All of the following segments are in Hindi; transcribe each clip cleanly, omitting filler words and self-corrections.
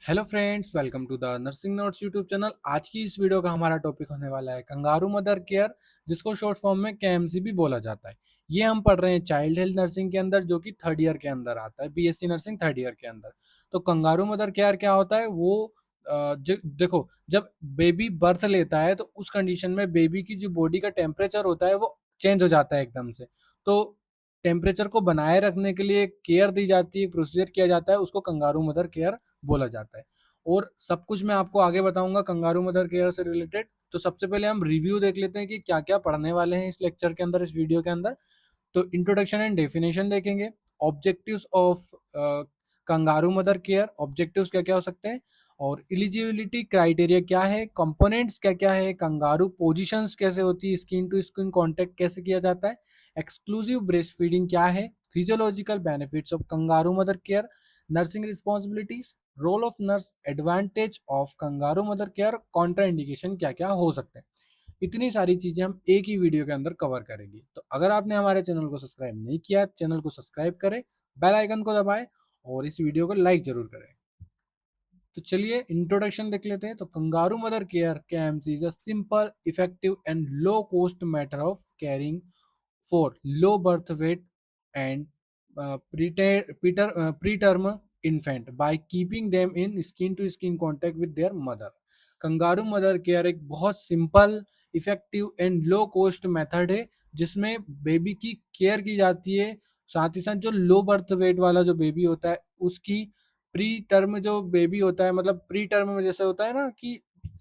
Hello friends, welcome to the nursing notes YouTube channel. आज की इस वीडियो का हमारा टॉपिक होने वाला है कंगारू मदर केयर, जिसको शॉर्ट फॉर्म में केएमसी भी बोला जाता है। ये हम पढ़ रहे हैं चाइल्ड हेल्थ नर्सिंग के अंदर, जो कि थर्ड ईयर के अंदर आता है, बीएससी नर्सिंग थर्ड ईयर के अंदर। तो कंगारू मदर केयर क्या होता है वो देखो, जब बेबी बर्थ लेता है तो उस कंडीशन में बेबी की जो बॉडी का टेम्परेचर होता है वो चेंज हो जाता है एकदम से। तो टेम्परेचर को बनाए रखने के लिए केयर दी जाती है, प्रोसीजर किया जाता है, उसको कंगारू मदर केयर बोला जाता है। और सब कुछ मैं आपको आगे बताऊंगा कंगारू मदर केयर से रिलेटेड। तो सबसे पहले हम रिव्यू देख लेते हैं कि क्या क्या पढ़ने वाले हैं इस लेक्चर के अंदर, इस वीडियो के अंदर। तो इंट्रोडक्शन एंड डेफिनेशन देखेंगे। Objectives of kangaroo mother care, objectives क्या क्या हो सकते हैं, और एलिजिबिलिटी क्राइटेरिया क्या है, कंपोनेंट्स क्या क्या है, कंगारू पोजीशंस कैसे होती है, स्किन टू स्किन कांटेक्ट कैसे किया जाता है, एक्सक्लूसिव ब्रेस्ट फीडिंग क्या है, physiological benefits of kangaroo mother care, nursing responsibilities, role of nurse, advantage of kangaroo mother care, contraindication क्या क्या हो सकते हैं। इतनी सारी चीजें हम एक ही वीडियो के अंदर कवर करेंगे। तो अगर आपने हमारे चैनल को सब्सक्राइब नहीं किया, चैनल को सब्सक्राइब करें, बेल आइकन को दबाएं और इस वीडियो को लाइक जरूर करें। तो चलिए इंट्रोडक्शन देख लेते हैं। तो kangaroo mother care camps is a simple, effective and low cost matter of caring for low birth weight and preterm infant by keeping them in skin to skin contact with their mother। Kangaroo mother care एक बहुत simple, effective and low cost method है जिसमें बेबी की केयर की जाती है। साथ ही साथ जो लो बर्थ वेट वाला जो बेबी होता है उसकी प्री टर्म जो बेबी होता है, मतलब प्री टर्म में जैसे होता है ना कि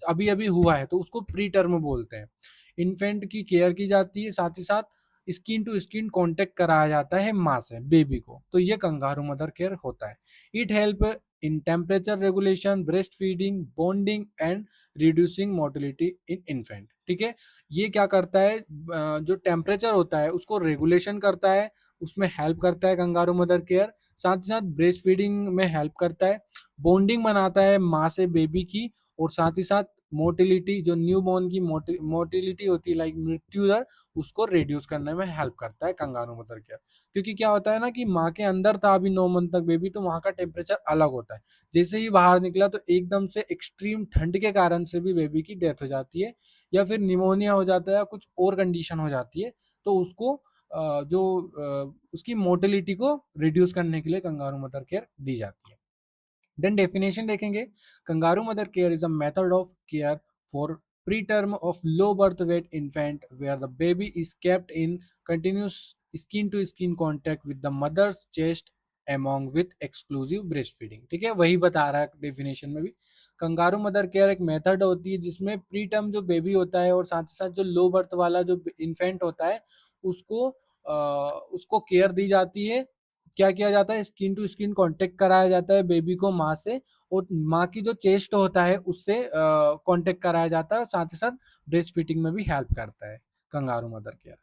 अभी अभी हुआ है, तो उसको प्री टर्म बोलते हैं। इन्फेंट की केयर की जाती है, साथ ही साथ स्किन टू स्किन कांटेक्ट कराया जाता है माँ से बेबी को। तो ये कंगारू मदर केयर होता है। It help in temperature regulation, breast feeding, bonding and reducing motility in infant. ठीक है, ये क्या करता है, जो टेम्परेचर होता है उसको रेगुलेशन करता है, उसमें हेल्प करता है कंगारू मदर केयर। साथ ही साथ ब्रेस्ट फीडिंग में हेल्प करता है, बॉन्डिंग बनाता है माँ से बेबी की, और साथ ही साथ मोटिलिटी, जो न्यू बॉर्न की मोटिलिटी होती है, लाइक मृत्यु दर, उसको रिड्यूस करने में हेल्प करता है कंगारू मदर केयर। क्योंकि क्या होता है ना कि माँ के अंदर था अभी 9 मंथ तक बेबी, तो वहाँ का टेम्परेचर अलग होता है। जैसे ही बाहर निकला तो एकदम से एक्सट्रीम ठंड के कारण से भी बेबी की डेथ हो जाती है, या फिर निमोनिया हो जाता है या कुछ और कंडीशन हो जाती है। तो उसको उसकी मोटिलिटी को रिड्यूस करने के लिए कंगारू मदर केयर दी जाती है। देन डेफिनेशन देखेंगे। Kangaroo mother care is a method of care for preterm of low birth weight infant where the baby is kept in continuous skin to skin contact with the mother's chest among with exclusive breastfeeding। ठीक है, वही बता रहा है डेफिनेशन में भी। कंगारू मदर केयर एक मेथड होती है जिसमें प्री टर्म जो बेबी होता है और साथ ही साथ जो लो बर्थ वाला जो इन्फेंट होता है उसको उसको केयर दी जाती है। क्या किया जाता है, स्किन टू स्किन कांटेक्ट कराया जाता है बेबी को माँ से, और माँ की जो चेस्ट होता है उससे कांटेक्ट कराया जाता है, और साथ ही साथ ब्रेस्ट फीडिंग में भी हेल्प करता है कंगारू मदर केयर।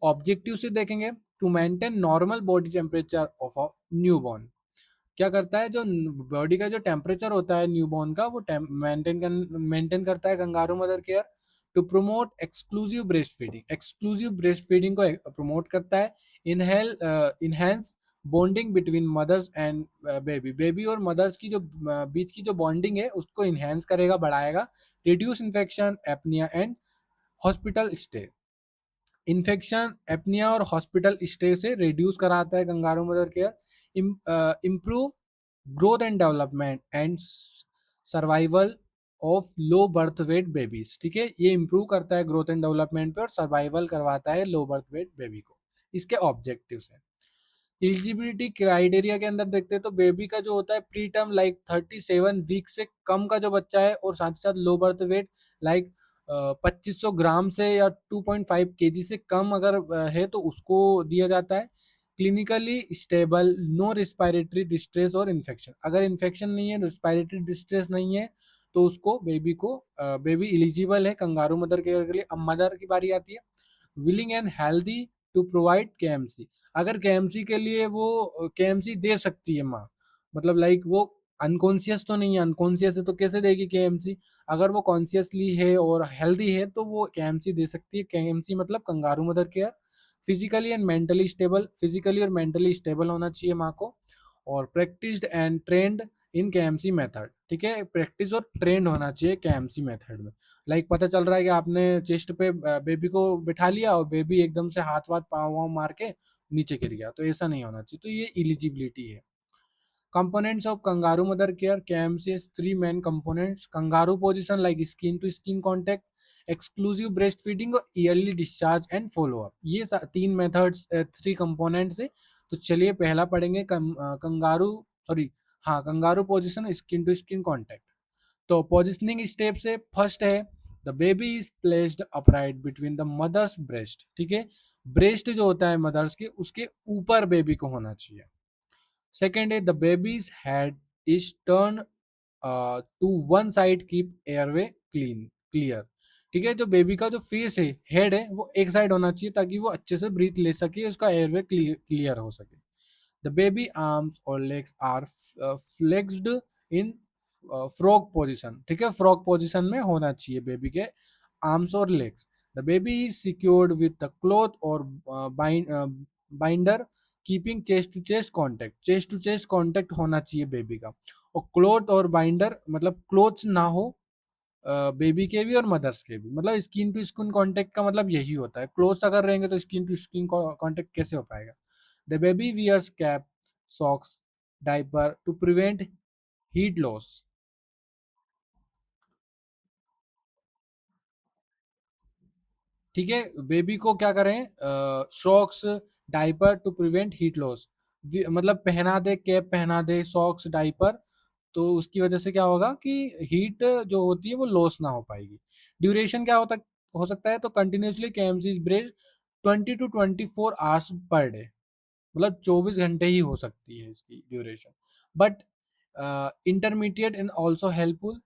ऑब्जेक्टिव से देखेंगे। To maintain normal body temperature of a newborn. क्या करता है, जो बॉडी का जो टेम्परेचर होता है न्यूबॉर्न का, वो मेंटेन करता है kangaroo mother care. To promote exclusive breast feeding, exclusive breast feeding को प्रमोट करता है। Enhance bonding between mothers and baby, baby और मदर्स की जो बीच की जो बॉन्डिंग है उसको इनहेंस करेगा, बढ़ाएगा। Reduce infection, apnoea and hospital stay. Infection, apnoea और हॉस्पिटल स्टे से रिड्यूस कराता है kangaroo mother care. Improve growth and development and survival of low birth weight babies. ठीक है, ये इंप्रूव करता है ग्रोथ एंड डेवलपमेंट पे और सर्वाइवल करवाता है लो बर्थ वेट बेबी को। इसके ऑब्जेक्टिव्स हैं। एलिजिबिलिटी क्राइटेरिया के अंदर देखते हैं तो बेबी का जो होता है प्री टर्म, लाइक 37 वीक से कम का जो बच्चा है, और साथ ही साथ लो बर्थ वेट लाइक 2500 ग्राम से या 2.5 kg से कम अगर है तो उसको दिया जाता है। Clinically stable, no respiratory distress और इन्फेक्शन, अगर इन्फेक्शन नहीं है, रिस्पायरेटरी डिस्ट्रेस नहीं है, तो उसको बेबी एलिजिबल है कंगारू मदर केयर के लिए। अब मदर की बारी आती है। Willing and healthy to provide KMC, अगर केएमसी के लिए वो केएमसी दे सकती है माँ, मतलब लाइक वो अनकॉन्शियस तो नहीं है, अनकॉन्शियस है तो कैसे देगी केएमसी। अगर वो कॉन्शियसली है और हेल्दी है तो वो केएमसी दे सकती है। केएमसी मतलब kangaroo mother care. Physically and mentally stable, physically और मेंटली स्टेबल होना चाहिए माँ को। और practised and trend in KMC method, ठीक है। प्रैक्टिस और ट्रेंड होना चाहिए केएमसी मेथड में। लाइक पता चल रहा है कि आपने चेस्ट पे बेबी को बिठा लिया और बेबी एकदम से हाथ वाथ पाँव वाँव मार के नीचे गिर गया, तो ऐसा नहीं होना चाहिए। तो ये एलिजिबिलिटी है। Components of kangaroo mother care, KMC has three main components: kangaroo position like skin to skin contact, exclusive breastfeeding और yearly discharge and follow up। ये तीन मेथड्स, थ्री कंपोनेंट्स है। तो चलिए पहला पढ़ेंगे कंगारू, सॉरी, हाँ, kangaroo position, skin to skin contact. तो पोजिशनिंग स्टेप से फर्स्ट है the baby is placed upright between the mother's breast, ठीक है। ब्रेस्ट जो होता है मदर्स के, उसके ऊपर बेबी को होना चाहिए। सेकेंड है the baby's head is turn to one side, keep airway clear, ठीक है। जो बेबी का जो फेस है, हेड है, वो एक साइड होना चाहिए ताकि वो अच्छे से ब्रीथ ले सके, उसका एयरवे क्लियर हो सके। द बेबी आर्म्स और legs are flexed in frog position, ठीक है। फ्रॉग पोजिशन में होना चाहिए बेबी के आर्म्स और legs. The baby is secured with the cloth और binder, keeping chest to chest contact होना चाहिए बेबी का। और क्लोथ और बाइंडर मतलब क्लोथ्स ना हो बेबी के भी और मदर्स के भी, मतलब स्किन टू स्किन कांटेक्ट का मतलब यही होता है। क्लोथ्स अगर रहेंगे तो स्किन टू स्किन कांटेक्ट कैसे हो पाएगा। The baby wears cap, socks, diaper to prevent heat loss, ठीक है। बेबी को क्या करें, socks, diaper to prevent heat loss, मतलब पहना दे, कैप पहना दे, सॉक्स, डायपर, तो उसकी वजह से क्या होगा कि हीट जो होती है वो लॉस ना हो पाएगी। ड्यूरेशन क्या होता हो सकता है, तो कंटिन्यूसली केएमसी ब्रेज 20 to 24 आवर्स पर डे, मतलब 24 घंटे ही हो सकती है इसकी duration. But intermediate and also helpful,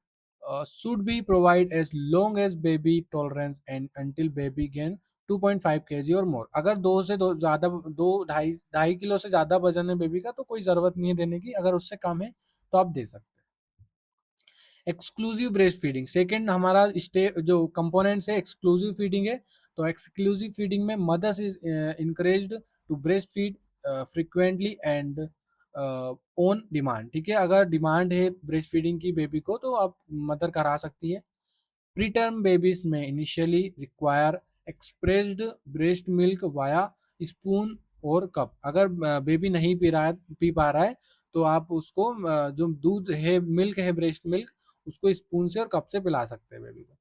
should be provide as long as baby tolerance and until baby gain 2.5 kg और मोर। अगर दो से दो ज़्यादा, दो ढाई ढाई किलो से ज़्यादा वजन है बेबी का, तो कोई ज़रूरत नहीं है देने की। अगर उससे कम है तो आप दे सकते हैं। एक्सक्लूसिव ब्रेस्ट फीडिंग, सेकेंड हमारा स्टे जो कंपोनेंट्स है, एक्सक्लूसिव फीडिंग है। तो एक्सक्लूसिव फीडिंग में mothers is encouraged to breast feed frequently and on demand, ठीक है। अगर डिमांड है ब्रेस्ट फीडिंग की बेबी को, तो आप मदर करा सकती है। प्रीटर्म बेबीज में initially require expressed breast milk via spoon और कप। अगर बेबी नहीं पी पा रहा है, तो आप उसको जो दूध है, मिल्क है, ब्रेस्ट मिल्क, उसको स्पून से और कप से पिला सकते हैं बेबी को।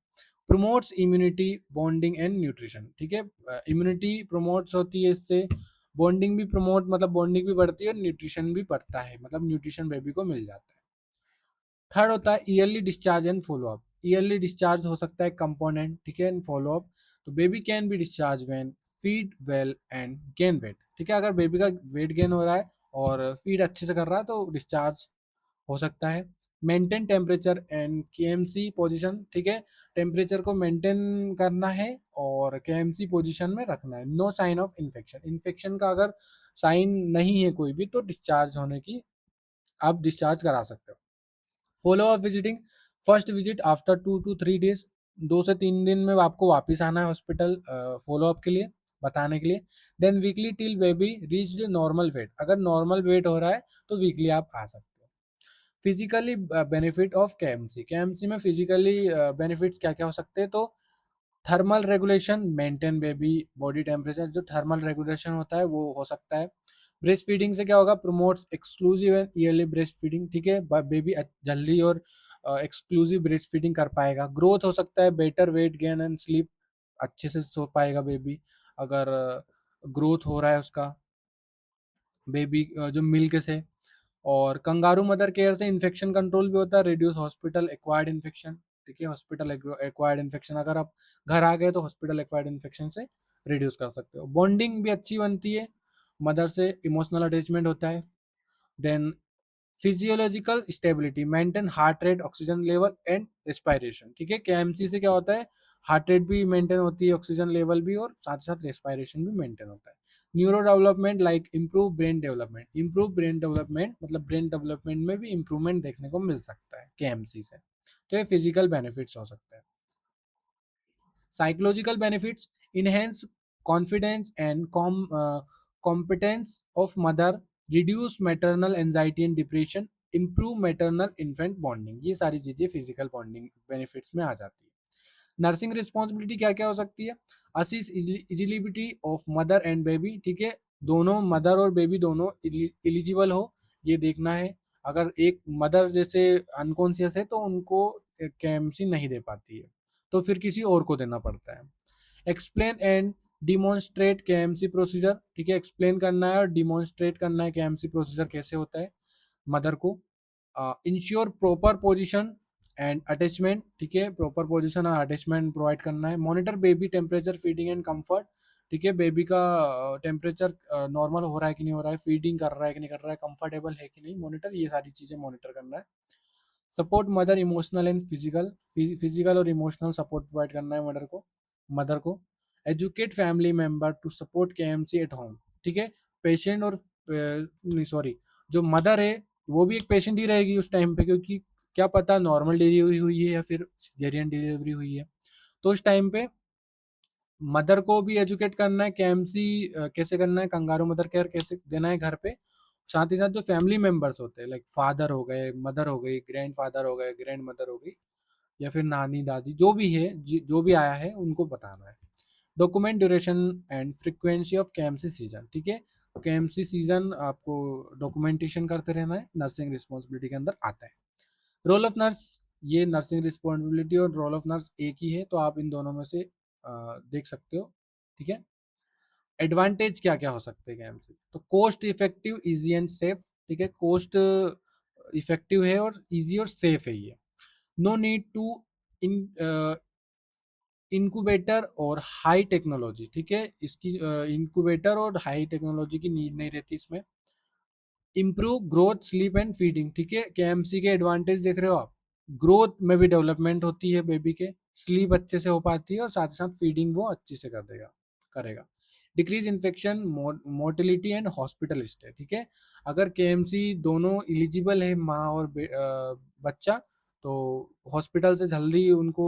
Promotes immunity, bonding and nutrition, ठीक है। इम्यूनिटी प्रमोट्स होती है इससे, बॉन्डिंग भी प्रमोट, मतलब बॉन्डिंग भी बढ़ती है और न्यूट्रिशन भी बढ़ता है, मतलब न्यूट्रिशन बेबी को मिल जाता है। थर्ड होता है yearly discharge and follow up. Yearly discharge हो सकता है कंपोनेंट, ठीक है, एंड फॉलोअप। तो baby can be discharge when feed well and gain weight, ठीक है। अगर बेबी का वेट गेन हो रहा है और फीड अच्छे से कर रहा है तो डिस्चार्ज हो सकता है। Maintain temperature and KMC position, ठीक है। टेम्परेचर को मेंटेन करना है और केएमसी पोजीशन में रखना है। No sign of infection, infection का अगर साइन नहीं है कोई भी, तो डिस्चार्ज होने की आप डिस्चार्ज करा सकते हो। Follow up visiting, first visit after 2 to 3 days, 2 से 3 दिन में आपको वापस आना है हॉस्पिटल फॉलो अप के लिए, बताने के लिए। Then weekly till baby reach normal weight, अगर नॉर्मल वेट हो रहा है तो वीकली आप आ सकते हो। Physically benefit of KMC, KMC में फिजिकली बेनिफिट्स क्या क्या हो सकते हैं, तो thermal regulation, maintain baby body temperature, जो थर्मल रेगुलेशन होता है वो हो सकता है। ब्रेस्ट फीडिंग से क्या होगा, promotes exclusive and yearly breast feeding, ठीक है। बेबी जल्दी और एक्सक्लूसिव ब्रेस्ट फीडिंग कर पाएगा। ग्रोथ हो सकता है, better weight gain and sleep, अच्छे से सो पाएगा बेबी अगर ग्रोथ हो रहा है उसका, बेबी जो मिल्क से। और कंगारू मदर केयर से इन्फेक्शन कंट्रोल भी होता है, रिड्यूस हॉस्पिटल एक्वायर्ड इन्फेक्शन, ठीक है। हॉस्पिटल एक्वायर्ड इन्फेक्शन, अगर आप घर आ गए तो हॉस्पिटल एक्वायर्ड इन्फेक्शन से रिड्यूस कर सकते हो। बॉन्डिंग भी अच्छी बनती है, मदर से इमोशनल अटैचमेंट होता है। Then physiological stability, maintain heart rate, oxygen level and respiration, ठीक है। केएमसी से क्या होता है, हार्ट रेट भी मेंटेन होती है, ऑक्सीजन लेवल भी, और साथ साथ रेस्पायरेशन भी मेंटेन होता है। Neuro development like improve brain development, improve brain development मतलब ब्रेन डेवलपमेंट में भी इंप्रूवमेंट देखने को मिल सकता है केएमसी से। तो ये फिजिकल बेनिफिट्स हो सकते हैं। Psychological benefits enhance confidence and competence of mother, reduce maternal anxiety and depression, improve maternal infant bonding, ये सारी चीज़ें फिजिकल बॉन्डिंग बेनिफिट्स में आ जाती है। नर्सिंग रिस्पॉन्सिबिलिटी क्या क्या हो सकती है? Assist eligibility of mother and baby, ठीक है, दोनों मदर और बेबी दोनों एलिजिबल हो, ये देखना है। अगर एक मदर जैसे अनकॉन्शियस है तो उनको केएमसी नहीं दे पाती है, तो फिर किसी और को देना पड़ता है। Explain and demonstrate KMC procedure, ठीक है, एक्सप्लेन करना है और डिमॉन्स्ट्रेट करना है केएमसी प्रोसीजर कैसे होता है मदर को। Ensure proper position and attachment, ठीक है, प्रॉपर पोजीशन और अटैचमेंट प्रोवाइड करना है। Monitor baby temperature, feeding and comfort, ठीक है, बेबी का टेम्परेचर नॉर्मल हो रहा है कि नहीं हो रहा है, फीडिंग कर रहा है कि नहीं कर रहा है, कंफर्टेबल है कि नहीं, मॉनिटर, ये सारी चीज़ें मॉनिटर करना है। Support mother emotional and physical और इमोशनल सपोर्ट प्रोवाइड करना है मदर को। Educate family member to support KMC at home, ठीक है, पेशेंट और नहीं सॉरी, जो मदर है वो भी एक पेशेंट ही रहेगी उस टाइम पे, क्योंकि क्या पता नॉर्मल डिलीवरी हुई है या फिर सिजेरियन डिलीवरी हुई है, तो उस टाइम पे मदर को भी एजुकेट करना है केएमसी कैसे करना है, कंगारू मदर केयर कैसे देना है घर पे। साथ ही साथ जो फैमिली मेंबर्स होते हैं लाइक फादर हो गए, मदर हो गई, ग्रैंड फादर हो गए, ग्रैंड मदर हो गई, या फिर नानी दादी जो भी है, जो भी आया है उनको बताना है। Document duration and frequency of KMC season, ठीक है, केएमसी सीजन आपको डॉक्यूमेंटेशन करते रहना है, नर्सिंग रिस्पॉन्सिबिलिटी के अंदर आता है। रोल ऑफ नर्स, ये नर्सिंग रिस्पॉन्सिबिलिटी और रोल ऑफ नर्स एक ही है, तो आप इन दोनों में से देख सकते हो, ठीक है। एडवांटेज क्या क्या हो सकते हैं गेम से? तो cost effective, easy and safe, ठीक है, कोस्ट इफेक्टिव है और इजी और सेफ है ये। No need to in incubator और हाई टेक्नोलॉजी, ठीक है, इसकी इनक्यूबेटर और हाई टेक्नोलॉजी की नीड नहीं रहती इसमें। Improve growth, sleep and feeding, ठीक है, केएमसी के एडवांटेज देख रहे हो आप, ग्रोथ में भी डेवलपमेंट होती है बेबी के, स्लीप अच्छे से हो पाती है और साथ ही साथ फीडिंग वो अच्छे से करेगा। Decrease infection, mortality and hospital stay, ठीक है, अगर केएमसी दोनों एलिजिबल है माँ और बच्चा, तो हॉस्पिटल से जल्दी उनको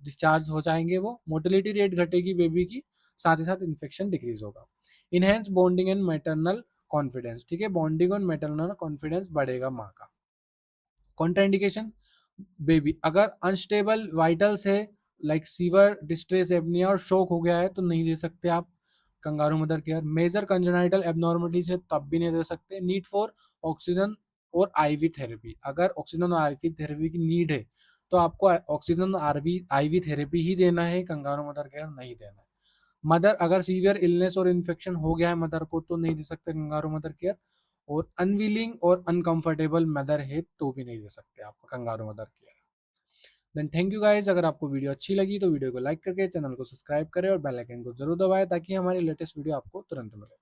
डिस्चार्ज हो जाएंगे, वो मोर्टेलिटी रेट घटेगी बेबी की, साथ ही साथ इन्फेक्शन डिक्रीज होगा। Enhance bonding and maternal confidence, ठीक है, बॉन्डिंग और मैटरनल कॉन्फिडेंस बढ़ेगा माँ का। कॉन्ट्राइंडिकेशन, बेबी अगर अनस्टेबल वाइटल्स है लाइक सीवर, डिस्ट्रेस एपनिया और शॉक हो गया है तो नहीं दे सकते आप kangaroo mother care. Major congenital abnormalities है तब भी नहीं दे सकते। नीड फॉर ऑक्सीजन और आईवी थेरेपी, अगर ऑक्सीजन और आईवी थेरेपी की नीड है तो आपको ऑक्सीजन और आईवी थेरेपी ही देना है, कंगारू मदर केयर नहीं देना है। मदर अगर सीवियर इलनेस और इन्फेक्शन हो गया है मदर को तो नहीं दे सकते कंगारू मदर केयर, और अनविलिंग और अनकंफर्टेबल मदर है तो भी नहीं दे सकते आप kangaroo mother care. Then thank you guys, अगर आपको वीडियो अच्छी लगी तो वीडियो को लाइक करके चैनल को सब्सक्राइब करें और बेल आइकन को जरूर दबाएं ताकि हमारी लेटेस्ट वीडियो आपको तुरंत मिले।